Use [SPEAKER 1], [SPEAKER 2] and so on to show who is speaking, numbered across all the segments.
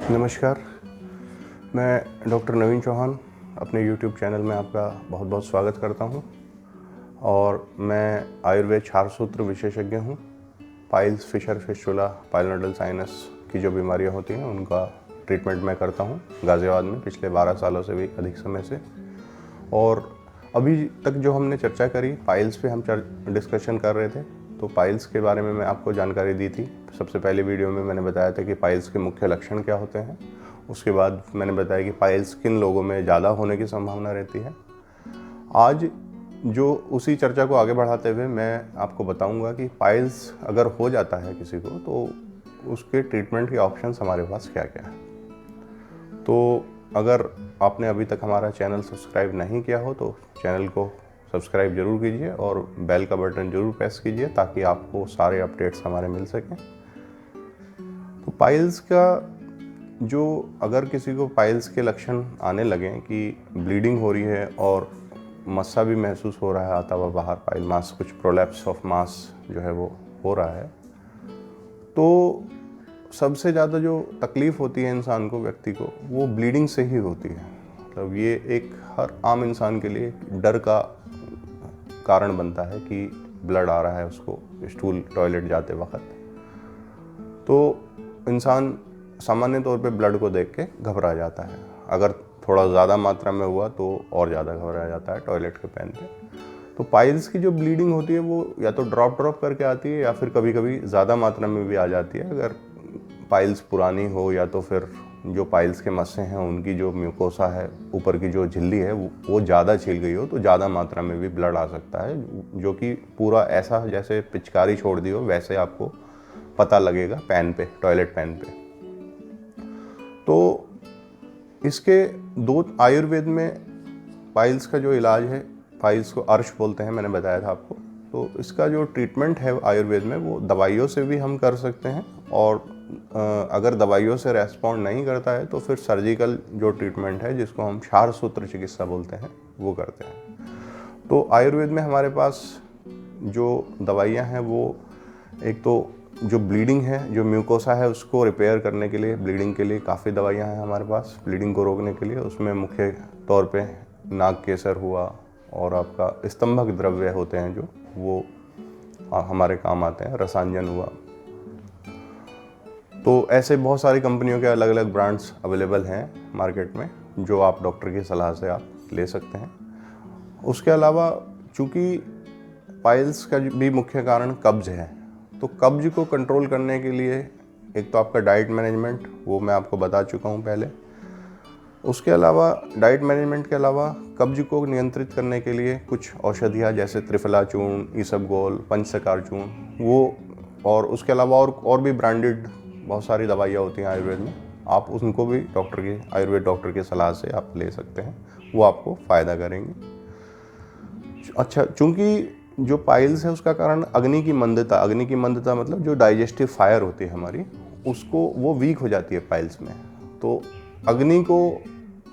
[SPEAKER 1] नमस्कार, मैं डॉक्टर नवीन चौहान अपने यूट्यूब चैनल में आपका बहुत बहुत स्वागत करता हूं। और मैं आयुर्वेद क्षार सूत्र विशेषज्ञ हूं। पाइल्स, फिशर, फिस्टुला, पाइलोनडल साइनस की जो बीमारियां होती हैं उनका ट्रीटमेंट मैं करता हूं गाज़ियाबाद में पिछले 12 सालों से भी अधिक समय से। और अभी तक जो हमने चर्चा करी पाइल्स पे हम डिस्कशन कर रहे थे, तो पाइल्स के बारे में मैं आपको जानकारी दी थी। सबसे पहले वीडियो में मैंने बताया था कि पाइल्स के मुख्य लक्षण क्या होते हैं। उसके बाद मैंने बताया कि पाइल्स किन लोगों में ज़्यादा होने की संभावना रहती है। आज जो उसी चर्चा को आगे बढ़ाते हुए मैं आपको बताऊंगा कि पाइल्स अगर हो जाता है किसी को तो उसके ट्रीटमेंट के ऑप्शंस हमारे पास क्या क्या है। तो अगर आपने अभी तक हमारा चैनल सब्सक्राइब नहीं किया हो तो चैनल को सब्सक्राइब जरूर कीजिए और बेल का बटन जरूर प्रेस कीजिए ताकि आपको सारे अपडेट्स हमारे मिल सकें। तो पाइल्स का जो अगर किसी को पाइल्स के लक्षण आने लगें कि ब्लीडिंग हो रही है और मस्सा भी महसूस हो रहा है आता हुआ बाहर, पाइल मास, कुछ प्रोलैप्स ऑफ मास जो है वो हो रहा है, तो सबसे ज़्यादा जो तकलीफ़ होती है इंसान को, व्यक्ति को, वो ब्लीडिंग से ही होती है। मतलब ये एक हर आम इंसान के लिए डर का कारण बनता है कि ब्लड आ रहा है उसको स्टूल टॉयलेट जाते वक्त। तो इंसान सामान्य तौर पे ब्लड को देख के घबरा जाता है। अगर थोड़ा ज़्यादा मात्रा में हुआ तो और ज़्यादा घबरा जाता है टॉयलेट के पैन पे। तो पाइल्स की जो ब्लीडिंग होती है वो या तो ड्रॉप करके आती है या फिर कभी कभी ज़्यादा मात्रा में भी आ जाती है। अगर पाइल्स पुरानी हो या तो फिर जो पाइल्स के मस्से हैं उनकी जो म्यूकोसा है, ऊपर की जो झिल्ली है, वो ज़्यादा छिल गई हो तो ज़्यादा मात्रा में भी ब्लड आ सकता है, जो कि पूरा ऐसा जैसे पिचकारी छोड़ दी हो वैसे आपको पता लगेगा पैन पे, टॉयलेट पैन पे। तो इसके दो आयुर्वेद में पाइल्स का जो इलाज है, पाइल्स को अर्श बोलते हैं, मैंने बताया था आपको। तो इसका जो ट्रीटमेंट है आयुर्वेद में वो दवाइयों से भी हम कर सकते हैं, और अगर दवाइयों से रेस्पॉन्ड नहीं करता है तो फिर सर्जिकल जो ट्रीटमेंट है जिसको हम क्षार सूत्र चिकित्सा बोलते हैं वो करते हैं। तो आयुर्वेद में हमारे पास जो दवाइयाँ हैं वो एक तो जो ब्लीडिंग है, जो म्यूकोसा है, उसको रिपेयर करने के लिए, ब्लीडिंग के लिए काफ़ी दवाइयाँ हैं हमारे पास ब्लीडिंग को रोकने के लिए। उसमें मुख्य तौर पे नाग केसर हुआ और आपका स्तंभक द्रव्य होते हैं जो वो हमारे काम आते हैं, रसांजन हुआ। तो ऐसे बहुत सारी कंपनियों के अलग अलग ब्रांड्स अवेलेबल हैं मार्केट में जो आप डॉक्टर की सलाह से आप ले सकते हैं। उसके अलावा चूँकि पाइल्स का भी मुख्य कारण कब्ज है, तो कब्ज को कंट्रोल करने के लिए एक तो आपका डाइट मैनेजमेंट, वो मैं आपको बता चुका हूँ पहले। उसके अलावा डाइट मैनेजमेंट के अलावा कब्ज को नियंत्रित करने के लिए कुछ औषधियाँ जैसे त्रिफला चूर्ण, ईसबगोल, पंचसकार चूर्ण, वो, और उसके अलावा और भी ब्रांडेड बहुत सारी दवाइयाँ होती हैं आयुर्वेद में। आप उनको भी आयुर्वेद डॉक्टर की सलाह से आप ले सकते हैं, वो आपको फ़ायदा करेंगे। अच्छा, चूँकि जो पाइल्स है उसका कारण अग्नि की मंदता मतलब जो डाइजेस्टिव फायर होती है हमारी, उसको वो वीक हो जाती है पाइल्स में। तो अग्नि को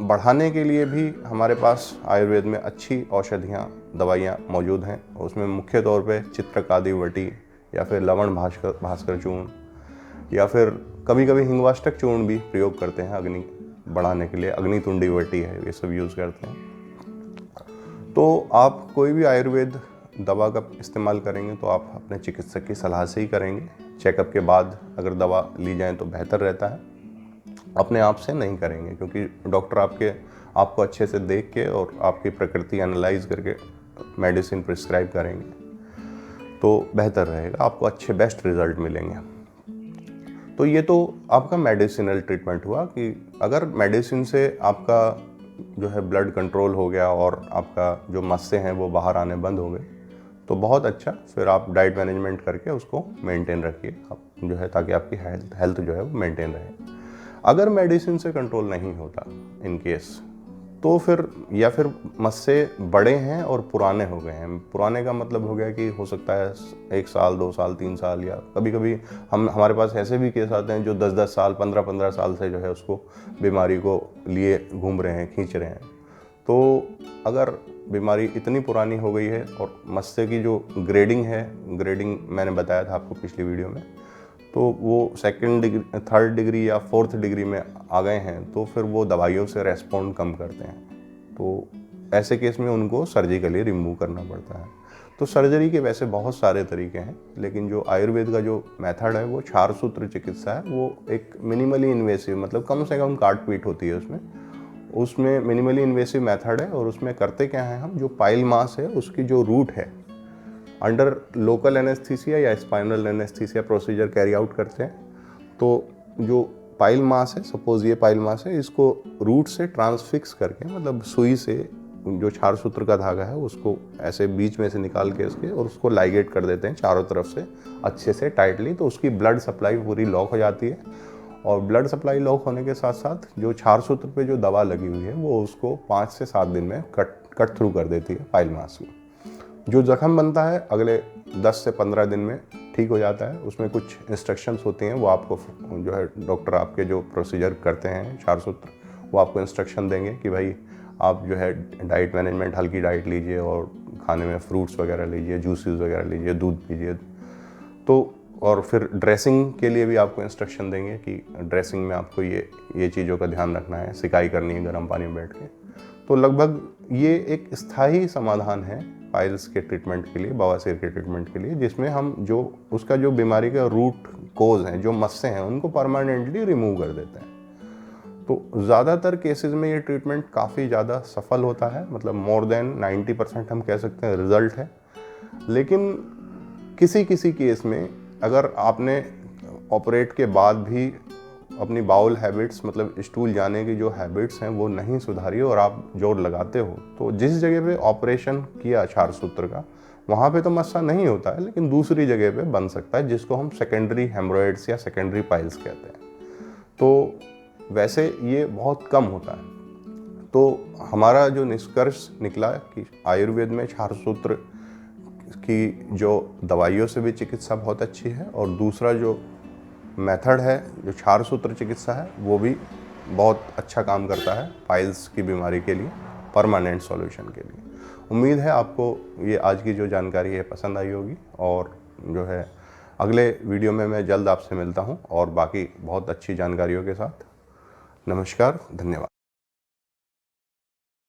[SPEAKER 1] बढ़ाने के लिए भी हमारे पास आयुर्वेद में अच्छी औषधियाँ, दवाइयाँ मौजूद हैं। उसमें मुख्य तौर पे चित्रकादि वटी या फिर लवण भास्कर चूर्ण या फिर कभी कभी हिंगवाष्टक चूर्ण भी प्रयोग करते हैं अग्नि बढ़ाने के लिए। अग्नितुंडी वटी है, ये सब यूज़ करते हैं। तो आप कोई भी आयुर्वेद दवा का इस्तेमाल करेंगे तो आप अपने चिकित्सक की सलाह से ही करेंगे। चेकअप के बाद अगर दवा ली जाए तो बेहतर रहता है, अपने आप से नहीं करेंगे, क्योंकि डॉक्टर आपको अच्छे से देख के और आपकी प्रकृति एनालाइज करके मेडिसिन प्रिस्क्राइब करेंगे तो बेहतर रहेगा, आपको अच्छे बेस्ट रिजल्ट मिलेंगे। तो ये तो आपका मेडिसिनल ट्रीटमेंट हुआ कि अगर मेडिसिन से आपका जो है ब्लड कंट्रोल हो गया और आपका जो मस्से हैं वो बाहर आने बंद हो गए तो बहुत अच्छा। फिर आप डाइट मैनेजमेंट करके उसको मेंटेन रखिए आप जो है, ताकि आपकी हेल्थ जो है वो मेंटेन रहे। अगर मेडिसिन से कंट्रोल नहीं होता इन केस, तो फिर मस्से बड़े हैं और पुराने हो गए हैं। पुराने का मतलब हो गया कि हो सकता है 1 साल, 2 साल, 3 साल, या कभी कभी हमारे पास ऐसे भी केस आते हैं जो 10-10 साल, 15-15 साल से जो है उसको बीमारी को लिए घूम रहे हैं, खींच रहे हैं। तो अगर बीमारी इतनी पुरानी हो गई है और मस्से की जो ग्रेडिंग है, ग्रेडिंग मैंने बताया था आपको पिछली वीडियो में, तो वो सेकंड डिग्री, थर्ड डिग्री या फोर्थ डिग्री में आ गए हैं तो फिर वो दवाइयों से रेस्पॉन्ड कम करते हैं, तो ऐसे केस में उनको सर्जिकली रिमूव करना पड़ता है। तो सर्जरी के वैसे बहुत सारे तरीके हैं, लेकिन जो आयुर्वेद का जो मेथड है वो क्षार सूत्र चिकित्सा है। वो एक मिनिमली इन्वेसिव, मतलब कम से कम काट पीट होती है उसमें मिनिमली इन्वेसिव मेथड है। और उसमें करते क्या है, हम जो पाइल मास है उसकी जो रूट है, अंडर लोकल एनेस्थीसिया या spinal anaesthesia procedure carry out करते हैं। तो जो पाइल मास है, सपोज ये पाइल मास है, इसको रूट से ट्रांसफिक्स करके, मतलब सुई से जो क्षार सूत्र का धागा है उसको ऐसे बीच में से निकाल के इसके और उसको लाइगेट कर देते हैं चारों तरफ से अच्छे से टाइटली, तो उसकी ब्लड सप्लाई पूरी लॉक हो जाती है। और ब्लड सप्लाई लॉक होने के साथ साथ जो क्षार सूत्र पे जो दवा लगी हुई है वो उसको 5 से 7 दिन में कट थ्रू कर देती है पाइल मास को। जो जख्म बनता है अगले 10 से 15 दिन में ठीक हो जाता है। उसमें कुछ इंस्ट्रक्शंस होती हैं, वो आपको जो है डॉक्टर आपके जो प्रोसीजर करते हैं क्षार सूत्र, वो आपको इंस्ट्रक्शन देंगे कि भाई आप जो है डाइट मैनेजमेंट, हल्की डाइट लीजिए और खाने में फ्रूट्स वगैरह लीजिए, जूसेस वगैरह लीजिए, दूध पीजिए। तो और फिर ड्रेसिंग के लिए भी आपको इंस्ट्रक्शन देंगे कि ड्रेसिंग में आपको ये चीज़ों का ध्यान रखना है, सिकाई करनी है गर्म पानी में बैठ के। तो लगभग ये एक स्थायी समाधान है पाइल्स के ट्रीटमेंट के लिए, बवासीर के ट्रीटमेंट के लिए, जिसमें हम जो उसका जो बीमारी का रूट कोज हैं, जो मस्से हैं, उनको परमानेंटली रिमूव कर देते हैं। तो ज़्यादातर केसेस में ये ट्रीटमेंट काफ़ी ज़्यादा सफल होता है, मतलब मोर देन 90% हम कह सकते हैं रिजल्ट है। लेकिन किसी किसी केस में अगर आपने ऑपरेट के बाद भी अपनी बाउल हैबिट्स, मतलब स्टूल जाने की जो हैबिट्स हैं वो नहीं सुधारी और आप जोर लगाते हो, तो जिस जगह पे ऑपरेशन किया क्षार सूत्र का वहाँ पे तो मस्सा नहीं होता है, लेकिन दूसरी जगह पे बन सकता है, जिसको हम सेकेंडरी हेमरोइड्स या सेकेंडरी पाइल्स कहते हैं। तो वैसे ये बहुत कम होता है। तो हमारा जो निष्कर्ष निकला कि आयुर्वेद में क्षार सूत्र की जो दवाइयों से भी चिकित्सा बहुत अच्छी है, और दूसरा जो मेथड है जो क्षार सूत्र चिकित्सा है वो भी बहुत अच्छा काम करता है पाइल्स की बीमारी के लिए, परमानेंट सॉल्यूशन के लिए। उम्मीद है आपको ये आज की जो जानकारी है पसंद आई होगी, और जो है अगले वीडियो में मैं जल्द आपसे मिलता हूँ और बाकी बहुत अच्छी जानकारियों के साथ। नमस्कार, धन्यवाद।